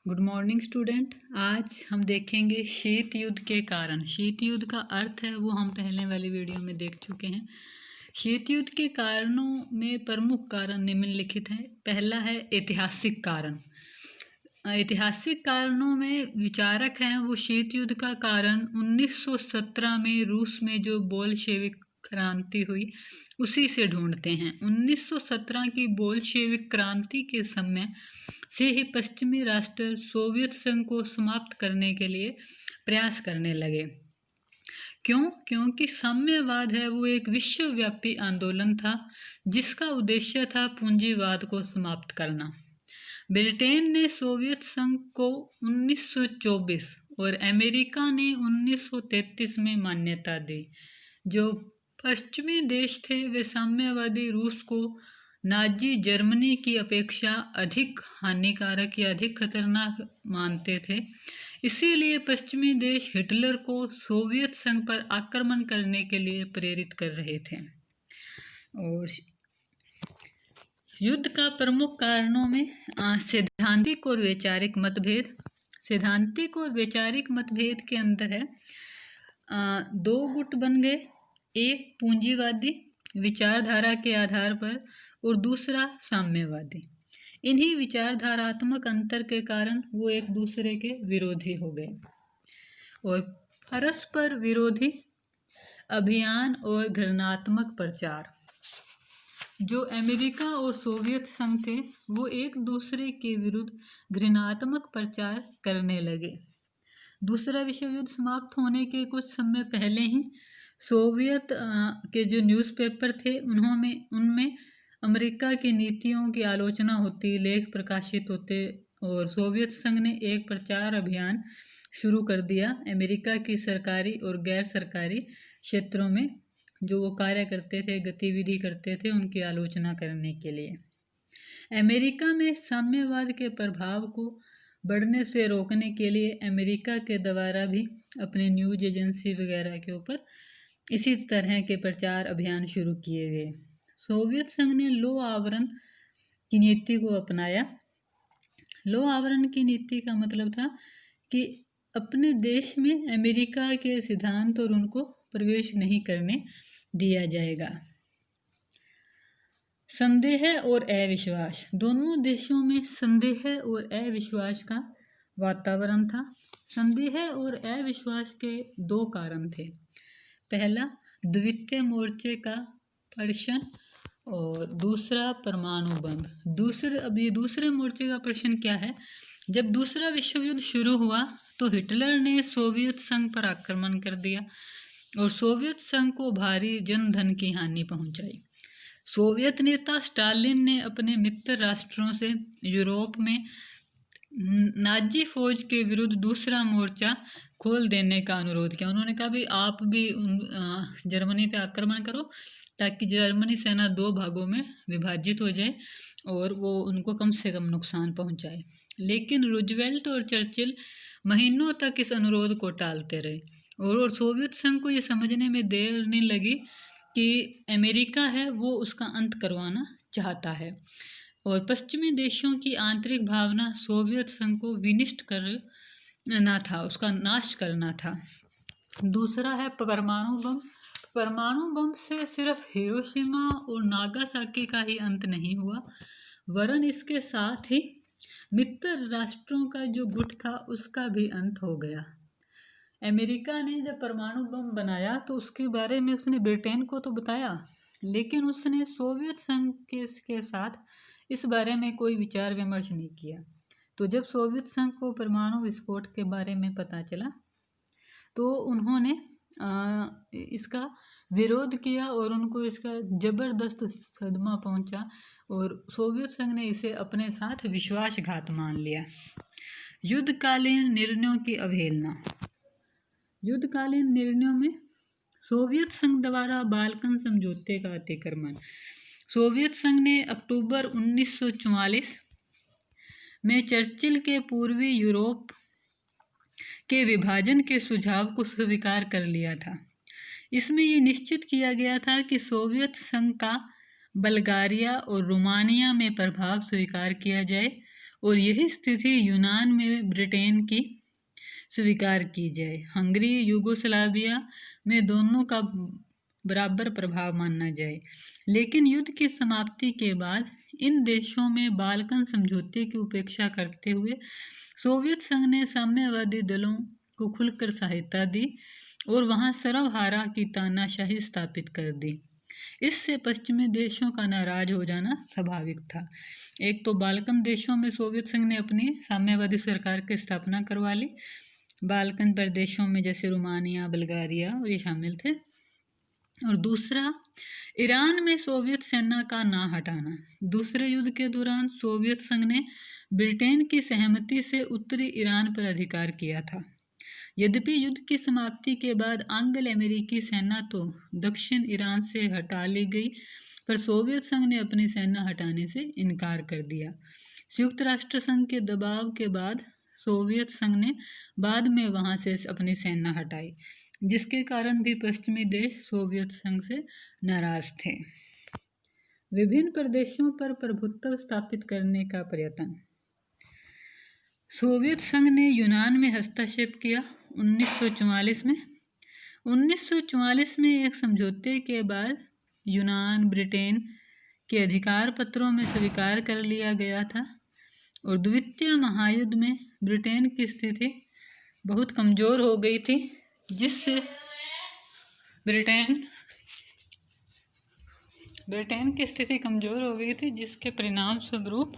Good morning student. आज हम देखेंगे शीत युद्ध के कारण। शीत युद्ध का अर्थ है वो हम पहले वाली वीडियो में देख चुके हैं। शीत युद्ध के कारणों में प्रमुख कारण निम्नलिखित हैं। पहला है ऐतिहासिक कारण। ऐतिहासिक कारणों में विचारक हैं वो शीत युद्ध का कारण 1917 में रूस में जो बोल्शेविक क्रांति हुई उसी से ढूंढते हैं। 1917 की बोल्शेविक क्रांति के समय से ही पश्चिमी राष्ट्र सोवियत संघ को समाप्त करने के लिए प्रयास करने लगे। क्योंकि साम्यवाद है वो एक विश्वव्यापी आंदोलन था जिसका उद्देश्य था पूंजीवाद को समाप्त करना। ब्रिटेन ने सोवियत संघ को 1924 और अमेरिका ने 1933 में मान्यता दी। जो पश्चिमी देश थे वे साम्यवादी रूस को नाजी जर्मनी की अपेक्षा अधिक हानिकारक या अधिक खतरनाक मानते थे। इसीलिए पश्चिमी देश हिटलर को सोवियत संघ पर आक्रमण करने के लिए प्रेरित कर रहे थे। और युद्ध का प्रमुख कारणों में सैद्धांतिक और वैचारिक मतभेद। सैद्धांतिक और वैचारिक मतभेद के अंदर है दो गुट बन गए, एक पूंजीवादी विचारधारा के आधार पर और दूसरा साम्यवादी। इन्हीं विचारधारात्मक अंतर के कारण वो एक दूसरे के विरोधी हो गए और परस्पर विरोधी अभियान और घृणात्मक प्रचार। जो अमेरिका और सोवियत संघ थे वो एक दूसरे के विरुद्ध घृणात्मक प्रचार करने लगे। दूसरा विश्व युद्ध समाप्त होने के कुछ समय पहले ही सोवियत के जो न्यूज़पेपर थे उनमें अमेरिका की नीतियों की आलोचना होती, लेख प्रकाशित होते और सोवियत संघ ने एक प्रचार अभियान शुरू कर दिया अमेरिका की सरकारी और गैर सरकारी क्षेत्रों में जो वो कार्य करते थे, गतिविधि करते थे, उनकी आलोचना करने के लिए। अमेरिका में साम्यवाद के प्रभाव को बढ़ने से रोकने के लिए अमेरिका के द्वारा भी अपने न्यूज़ एजेंसी वगैरह के ऊपर इसी तरह के प्रचार अभियान शुरू किए गए। सोवियत संघ ने लो आवरण की नीति को अपनाया। लो आवरण की नीति का मतलब था कि अपने देश में अमेरिका के सिद्धांत और उनको प्रवेश नहीं करने दिया जाएगा। संदेह और अविश्वास। दोनों देशों में संदेह और अविश्वास का वातावरण था। संदेह और अविश्वास के दो कारण थे। पहला द्वितीय मोर्चे का प्रश्न और दूसरा परमाणु बम। दूसरे मोर्चे का प्रश्न क्या है? जब दूसरा विश्व युद्ध शुरू हुआ तो हिटलर ने सोवियत संघ पर आक्रमण कर दिया और सोवियत संघ को भारी जनधन की हानि पहुंचाई। सोवियत नेता स्टालिन ने अपने मित्र राष्ट्रों से यूरोप में नाजी फौज के विरुद्ध दूसरा मोर्चा खोल देने का अनुरोध किया। उन्होंने कहा भी आप भी जर्मनी पे आक्रमण करो ताकि जर्मनी सेना दो भागों में विभाजित हो जाए और वो उनको कम से कम नुकसान पहुंचाए। लेकिन रूजवेल्ट और चर्चिल महीनों तक इस अनुरोध को टालते रहे और सोवियत संघ को ये समझने में देर नहीं लगी कि अमेरिका है वो उसका अंत करवाना चाहता है और पश्चिमी देशों की आंतरिक भावना सोवियत संघ को विनिष्ट करना था, उसका नाश करना था। दूसरा है परमाणु बम। परमाणु बम से सिर्फ हिरोशिमा और नागासाकी का ही अंत नहीं हुआ वरन इसके साथ ही मित्र राष्ट्रों का जो गुट था उसका भी अंत हो गया। अमेरिका ने जब परमाणु बम बनाया तो उसके बारे में उसने ब्रिटेन को तो बताया, लेकिन उसने सोवियत संघ के साथ इस बारे में कोई विचार विमर्श नहीं किया। तो जब सोवियत संघ को परमाणु विस्फोट के बारे में पता चला तो उन्होंने इसका विरोध किया और उनको इसका ज़बरदस्त सदमा पहुंचा और सोवियत संघ ने इसे अपने साथ विश्वासघात मान लिया। युद्धकालीन निर्णयों की अवहेलना। युद्धकालीन निर्णयों में सोवियत संघ द्वारा बाल्कन समझौते का अतिक्रमण। सोवियत संघ ने अक्टूबर 1944 में चर्चिल के पूर्वी यूरोप के विभाजन के सुझाव को स्वीकार कर लिया था। इसमें ये निश्चित किया गया था कि सोवियत संघ का बल्गारिया और रोमानिया में प्रभाव स्वीकार किया जाए और यही स्थिति यूनान में ब्रिटेन की स्वीकार की जाए। हंगरी, यूगोस्लाविया में दोनों का बराबर प्रभाव माना जाए। लेकिन युद्ध की समाप्ति के बाद इन देशों में बाल्कन समझौते की उपेक्षा करते हुए सोवियत संघ ने साम्यवादी दलों को खुलकर सहायता दी और वहां सर्वहारा की तानाशाही स्थापित कर दी। इससे पश्चिमी देशों का नाराज हो जाना स्वाभाविक था। एक तो बाल्कन देशों में सोवियत संघ ने अपनी साम्यवादी सरकार की स्थापना करवा ली। बाल्कन प्रदेशों में जैसे रोमानिया, बुल्गारिया और ये शामिल थे। और दूसरा, ईरान में सोवियत सेना का ना हटाना। दूसरे युद्ध के दौरान सोवियत संघ ने ब्रिटेन की सहमति से उत्तरी ईरान पर अधिकार किया था। यद्यपि युद्ध की समाप्ति के बाद एंग्लो अमेरिकी सेना तो दक्षिण ईरान से हटा ली गई, पर सोवियत संघ ने अपनी सेना हटाने से इनकार कर दिया। संयुक्त राष्ट्र संघ के दबाव के बाद सोवियत संघ ने बाद में वहां से अपनी सेना हटाई, जिसके कारण भी पश्चिमी देश सोवियत संघ से नाराज थे। विभिन्न प्रदेशों पर प्रभुत्व स्थापित करने का प्रयत्न। सोवियत संघ ने यूनान में हस्तक्षेप किया 1944 में। 1944 में एक समझौते के बाद यूनान ब्रिटेन के अधिकार पत्रों में स्वीकार कर लिया गया था और द्वितीय महायुद्ध में ब्रिटेन की स्थिति बहुत कमज़ोर हो गई थी, जिससे ब्रिटेन की स्थिति कमज़ोर हो गई थी, जिसके परिणाम स्वरूप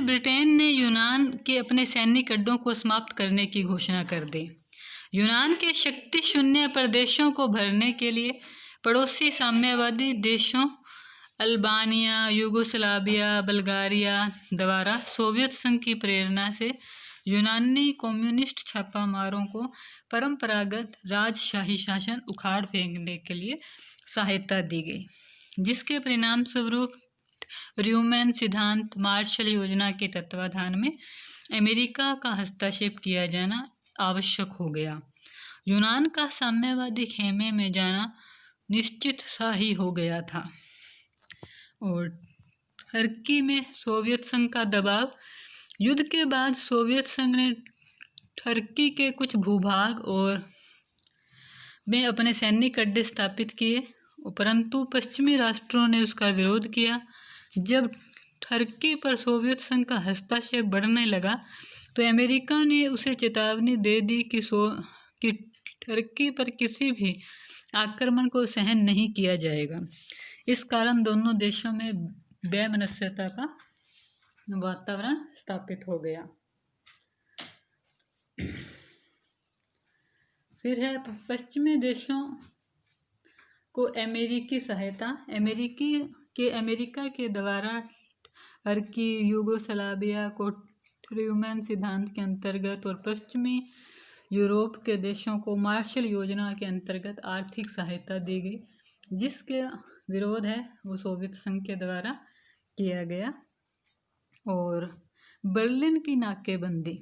ब्रिटेन ने यूनान के अपने सैनिक अड्डों को समाप्त करने की घोषणा कर दी। यूनान के शक्ति शून्य प्रदेशों को भरने के लिए पड़ोसी साम्यवादी देशों अल्बानिया, यूगोस्लाविया, बुल्गारिया द्वारा सोवियत संघ की प्रेरणा से यूनानी कम्युनिस्ट छापामारों को परंपरागत राजशाही शासन उखाड़ फेंकने के लिए सहायता दी गई, जिसके परिणाम स्वरूप र्यूमैन सिद्धांत, मार्शल योजना के तत्वाधान में अमेरिका का हस्तक्षेप किया जाना आवश्यक हो गया। यूनान का साम्यवादी खेमे में जाना निश्चित सा ही हो गया था और टर्की में सोवियत संघ का दबाव। युद्ध के बाद सोवियत संघ ने टर्की के कुछ भूभाग और में अपने सैनिक अड्डे स्थापित किए, परंतु पश्चिमी राष्ट्रों ने उसका विरोध किया। जब टर्की पर सोवियत संघ का हस्तक्षेप बढ़ने लगा तो अमेरिका ने उसे चेतावनी दे दी कि टर्की पर किसी भी आक्रमण को सहन नहीं किया जाएगा। इस कारण दोनों देशों में वैमनस्यता का वातावरण स्थापित हो गया। फिर है पश्चिमी देशों को अमेरिकी सहायता। अमेरिका के द्वारा टर्की, यूगोस्लाविया को ट्रूमैन सिद्धांत के अंतर्गत और पश्चिमी यूरोप के देशों को मार्शल योजना के अंतर्गत आर्थिक सहायता दी गई, जिसके विरोध है वो सोवियत संघ के द्वारा किया गया। और बर्लिन की नाकेबंदी।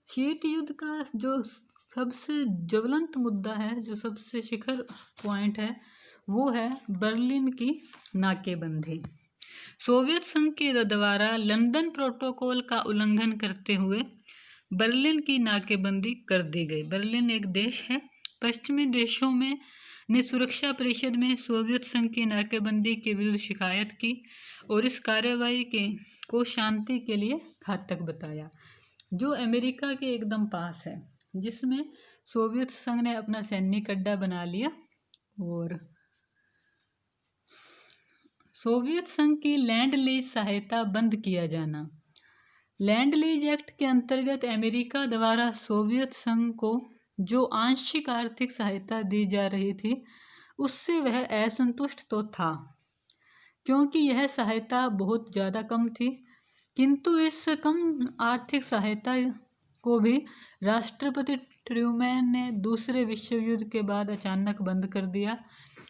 शीत युद्ध का जो सबसे ज्वलंत मुद्दा है, जो सबसे शिखर पॉइंट है, वो है बर्लिन की नाकेबंदी। सोवियत संघ के द्वारा लंदन प्रोटोकॉल का उल्लंघन करते हुए बर्लिन की नाकेबंदी कर दी गई। बर्लिन एक देश है। पश्चिमी देशों में ने सुरक्षा परिषद में सोवियत संघ की नाकेबंदी के विरुद्ध शिकायत की और इस कार्रवाई को शांति के लिए घातक बताया, जो अमेरिका के एकदम पास है, जिसमें सोवियत संघ ने अपना सैनिक अड्डा बना लिया। और सोवियत संघ की लैंड लीज सहायता बंद किया जाना। लैंड लीज एक्ट के अंतर्गत अमेरिका द्वारा सोवियत संघ को जो आंशिक आर्थिक सहायता दी जा रही थी, उससे वह असंतुष्ट तो था, क्योंकि यह सहायता बहुत ज़्यादा कम थी। किंतु इस कम आर्थिक सहायता को भी राष्ट्रपति ट्रूमैन ने दूसरे विश्व युद्ध के बाद अचानक बंद कर दिया,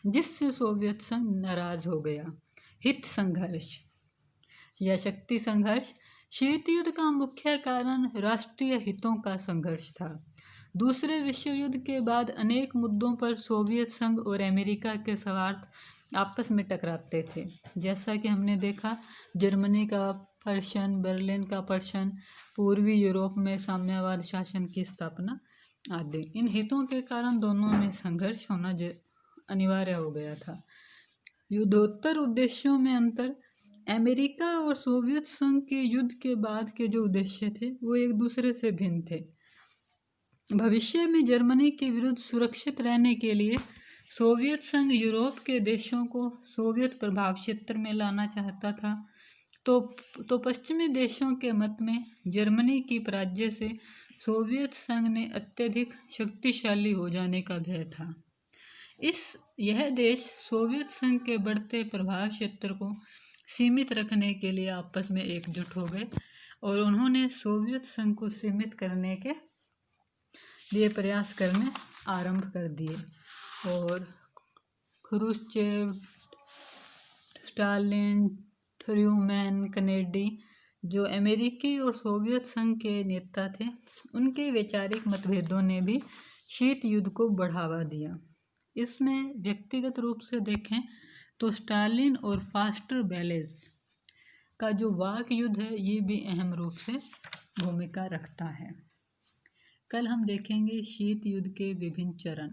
जिससे सोवियत संघ नाराज हो गया। हित संघर्ष या शक्ति संघर्ष। शीत युद्ध का मुख्य कारण राष्ट्रीय हितों का संघर्ष था। दूसरे विश्व युद्ध के बाद अनेक मुद्दों पर सोवियत संघ और अमेरिका के स्वार्थ आपस में टकराते थे। जैसा कि हमने देखा, जर्मनी का प्रश्न, बर्लिन का प्रश्न, पूर्वी यूरोप में साम्यवाद शासन की स्थापना आदि। इन हितों के कारण दोनों में संघर्ष होना अनिवार्य हो गया था। युद्धोत्तर उद्देश्यों में अंतर। अमेरिका और सोवियत संघ के युद्ध के बाद के जो उद्देश्य थे वो एक दूसरे से भिन्न थे। भविष्य में जर्मनी के विरुद्ध सुरक्षित रहने के लिए सोवियत संघ यूरोप के देशों को सोवियत प्रभाव क्षेत्र में लाना चाहता था। तो पश्चिमी देशों के मत में जर्मनी की पराजय से सोवियत संघ ने अत्यधिक शक्तिशाली हो जाने का भय था। यह देश सोवियत संघ के बढ़ते प्रभाव क्षेत्र को सीमित रखने के लिए आपस में एकजुट हो गए और उन्होंने सोवियत संघ को सीमित करने के लिए प्रयास करने आरंभ कर दिए। और ख्रुश्चेव, स्टालिन, ट्रूमैन, कैनेडी, जो अमेरिकी और सोवियत संघ के नेता थे, उनके वैचारिक मतभेदों ने भी शीत युद्ध को बढ़ावा दिया। इसमें व्यक्तिगत रूप से देखें तो स्टालिन और फास्टर बेलेज का जो वाक युद्ध है ये भी अहम रूप से भूमिका रखता है। कल हम देखेंगे शीत युद्ध के विभिन्न चरण।